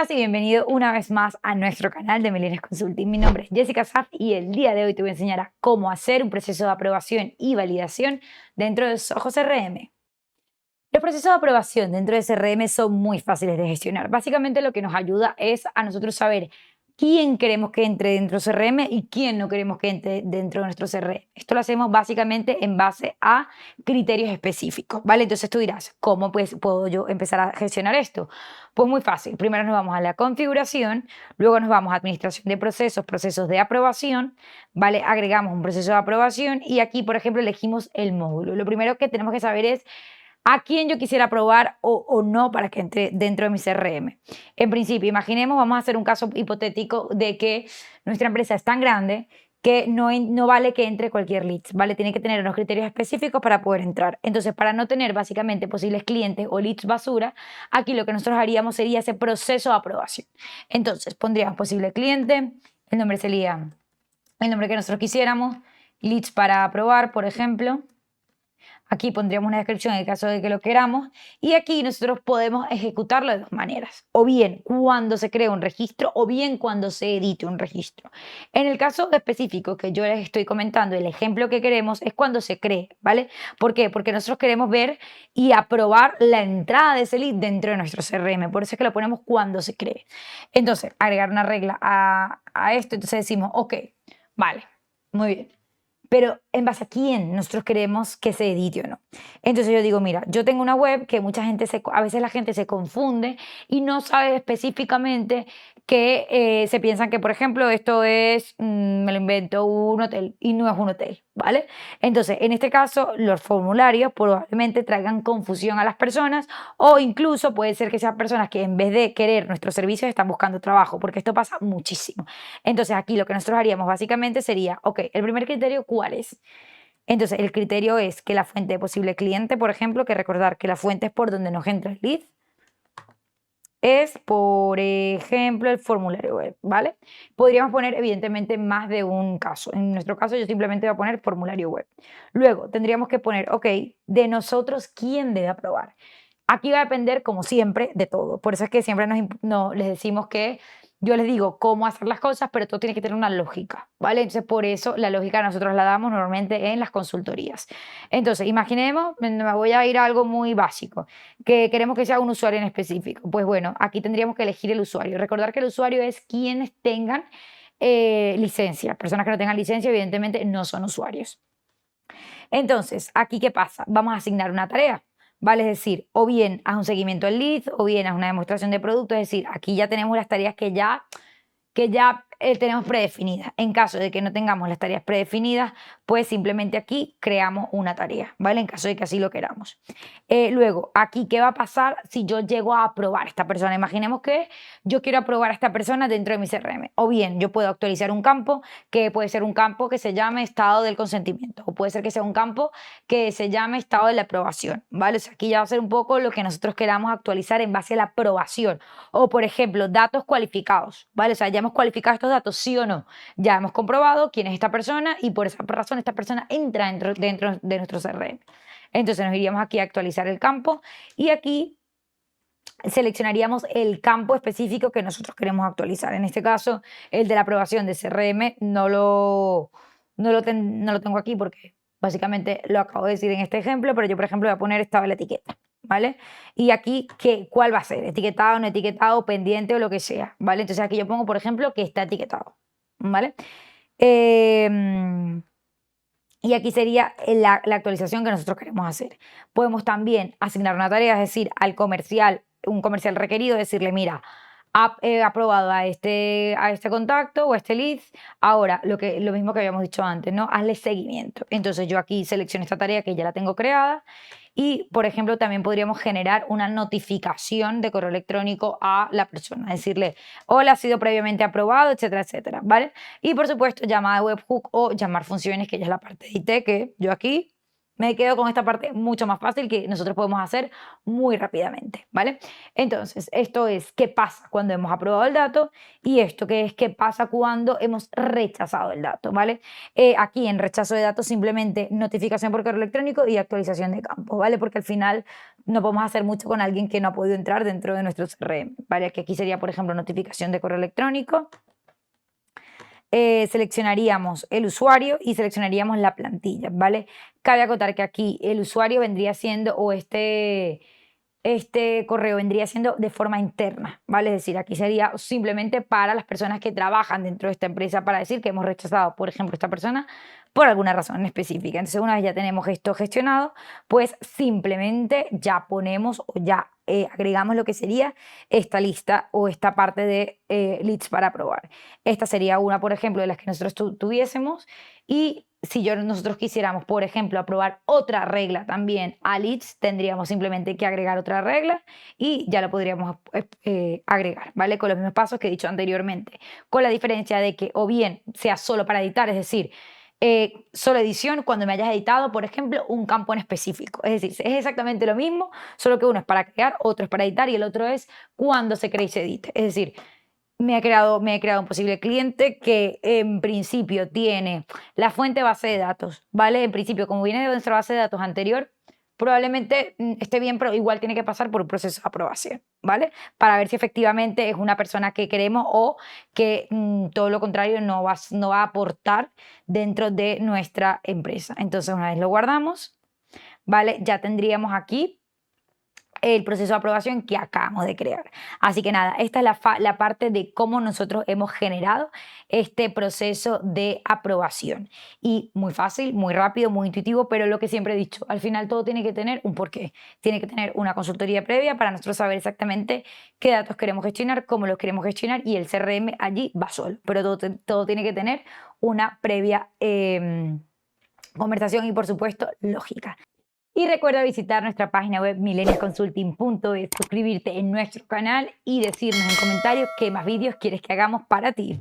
Buenas y bienvenido una vez más a nuestro canal de Millennials Consulting. Mi nombre es Jessica Saff y el día de hoy te voy a enseñar a cómo hacer un proceso de aprobación y validación dentro de Zoho CRM. Los procesos de aprobación dentro de CRM son muy fáciles de gestionar. Básicamente lo que nos ayuda es a nosotros saber quién queremos que entre dentro de CRM y quién no queremos que entre dentro de nuestro CRM. Esto lo hacemos básicamente en base a criterios específicos, ¿vale? Entonces tú dirás, ¿cómo pues puedo yo empezar a gestionar esto? Pues muy fácil. Primero nos vamos a la configuración, luego nos vamos a administración de procesos, procesos de aprobación, ¿vale? Agregamos un proceso de aprobación y aquí, por ejemplo, elegimos el módulo. Lo primero que tenemos que saber es a quién yo quisiera aprobar o no para que entre dentro de mi CRM. En principio, imaginemos, vamos a hacer un caso hipotético de que nuestra empresa es tan grande que no vale que entre cualquier lead, ¿vale? Tiene que tener unos criterios específicos para poder entrar. Entonces, para no tener básicamente posibles clientes o leads basura, aquí lo que nosotros haríamos sería ese proceso de aprobación. Entonces, pondríamos posible cliente, el nombre sería el nombre que nosotros quisiéramos, leads para aprobar, por ejemplo. Aquí pondríamos una descripción en el caso de que lo queramos y aquí nosotros podemos ejecutarlo de dos maneras, o bien cuando se crea un registro o bien cuando se edite un registro. En el caso específico que yo les estoy comentando, el ejemplo que queremos es cuando se cree, ¿vale? ¿Por qué? Porque nosotros queremos ver y aprobar la entrada de ese lead dentro de nuestro CRM, por eso es que lo ponemos cuando se cree. Entonces, agregar una regla a esto, entonces decimos, ok, vale, muy bien. Pero en base a quién nosotros queremos que se edite o no. Entonces yo digo, mira, yo tengo una web que mucha gente a veces la gente se confunde y no sabe específicamente que se piensan que, por ejemplo, esto es, me lo invento, un hotel y no es un hotel, ¿vale? Entonces, en este caso, los formularios probablemente traigan confusión a las personas o incluso puede ser que sean personas que en vez de querer nuestros servicios están buscando trabajo, porque esto pasa muchísimo. Entonces, aquí lo que nosotros haríamos básicamente sería, ok, el primer criterio, ¿cuál es? Entonces, el criterio es que la fuente de posible cliente, por ejemplo, que recordar que la fuente es por donde nos entra el lead, es, por ejemplo, el formulario web, ¿vale? Podríamos poner, evidentemente, más de un caso. En nuestro caso, yo simplemente voy a poner formulario web. Luego, tendríamos que poner, ok, de nosotros, ¿quién debe aprobar? Aquí va a depender, como siempre, de todo. Por eso es que siempre les decimos que yo les digo cómo hacer las cosas, pero todo tiene que tener una lógica, ¿vale? Entonces, por eso la lógica nosotros la damos normalmente en las consultorías. Entonces, imaginemos, me voy a ir a algo muy básico, que queremos que sea un usuario en específico. Pues bueno, aquí tendríamos que elegir el usuario. Recordar que el usuario es quienes tengan licencia. Personas que no tengan licencia, evidentemente, no son usuarios. Entonces, ¿aquí qué pasa? Vamos a asignar una tarea. ¿Vale? Es decir, o bien haz un seguimiento al lead, o bien haz una demostración de producto, es decir, aquí ya tenemos las tareas que ya tenemos predefinidas. En caso de que no tengamos las tareas predefinidas, pues simplemente aquí creamos una tarea, ¿vale? En caso de que así lo queramos. Luego, aquí, ¿qué va a pasar si yo llego a aprobar a esta persona? Imaginemos que yo quiero aprobar a esta persona dentro de mi CRM. O bien, yo puedo actualizar un campo que puede ser un campo que se llame estado del consentimiento, o puede ser que sea un campo que se llame estado de la aprobación, ¿vale? O sea, aquí ya va a ser un poco lo que nosotros queramos actualizar en base a la aprobación. O, por ejemplo, datos cualificados, ¿vale? O sea, ya hemos cualificado estos datos, sí o no. Ya hemos comprobado quién es esta persona y por esa razón esta persona entra dentro de nuestro CRM. Entonces nos iríamos aquí a actualizar el campo y aquí seleccionaríamos el campo específico que nosotros queremos actualizar. En este caso, el de la aprobación de CRM no lo tengo aquí porque básicamente lo acabo de decir en este ejemplo, pero yo, por ejemplo, voy a poner estaba la etiqueta, ¿vale? Y aquí, ¿cuál va a ser? ¿Etiquetado, no etiquetado, pendiente o lo que sea? ¿Vale? Entonces aquí yo pongo, por ejemplo, que está etiquetado, ¿vale? Y aquí sería la actualización que nosotros queremos hacer. Podemos también asignar una tarea, es decir, al comercial, un comercial requerido, decirle, mira, he aprobado a este contacto o a este lead. Ahora, lo mismo que habíamos dicho antes, ¿no? Hazle seguimiento. Entonces yo aquí selecciono esta tarea que ya la tengo creada y, por ejemplo, también podríamos generar una notificación de correo electrónico a la persona, decirle, hola, ha sido previamente aprobado, etcétera, etcétera, ¿vale? Y, por supuesto, llamada webhook o llamar funciones, que ya es la parte de IT, que yo aquí me quedo con esta parte mucho más fácil que nosotros podemos hacer muy rápidamente, ¿vale? Entonces, esto es qué pasa cuando hemos aprobado el dato y esto que es qué pasa cuando hemos rechazado el dato, ¿vale? Aquí en rechazo de datos simplemente notificación por correo electrónico y actualización de campo, ¿vale? Porque al final no podemos hacer mucho con alguien que no ha podido entrar dentro de nuestro CRM, ¿vale? Que aquí sería, por ejemplo, notificación de correo electrónico. Seleccionaríamos el usuario y seleccionaríamos la plantilla, ¿vale? Cabe acotar que aquí el usuario vendría siendo, o este correo vendría siendo de forma interna, ¿vale? Es decir, aquí sería simplemente para las personas que trabajan dentro de esta empresa para decir que hemos rechazado, por ejemplo, esta persona por alguna razón específica. Entonces, una vez ya tenemos esto gestionado, pues simplemente ya ponemos o ya agregamos lo que sería esta lista o esta parte de leads para aprobar. Esta sería una, por ejemplo, de las que nosotros tuviésemos y si nosotros quisiéramos, por ejemplo, aprobar otra regla también a leads, tendríamos simplemente que agregar otra regla y ya lo podríamos agregar, ¿vale? Con los mismos pasos que he dicho anteriormente, con la diferencia de que o bien sea solo para editar, es decir, solo edición cuando me hayas editado, por ejemplo, un campo en específico. Es decir, es exactamente lo mismo, solo que uno es para crear, otro es para editar y el otro es cuando se crea y se edite. Es decir, me he creado un posible cliente que en principio tiene la fuente base de datos, ¿vale? En principio, como viene de nuestra base de datos anterior, probablemente esté bien, pero igual tiene que pasar por un proceso de aprobación, ¿vale? Para ver si efectivamente es una persona que queremos o que todo lo contrario no va a aportar dentro de nuestra empresa. Entonces, una vez lo guardamos, ¿vale? Ya tendríamos aquí el proceso de aprobación que acabamos de crear. Así que nada, esta es la parte de cómo nosotros hemos generado este proceso de aprobación. Y muy fácil, muy rápido, muy intuitivo, pero lo que siempre he dicho, al final todo tiene que tener un porqué. Tiene que tener una consultoría previa para nosotros saber exactamente qué datos queremos gestionar, cómo los queremos gestionar y el CRM allí va solo. Pero todo tiene que tener una previa conversación y, por supuesto, lógica. Y recuerda visitar nuestra página web millennialconsulting.es, suscribirte en nuestro canal y decirnos en comentarios qué más vídeos quieres que hagamos para ti.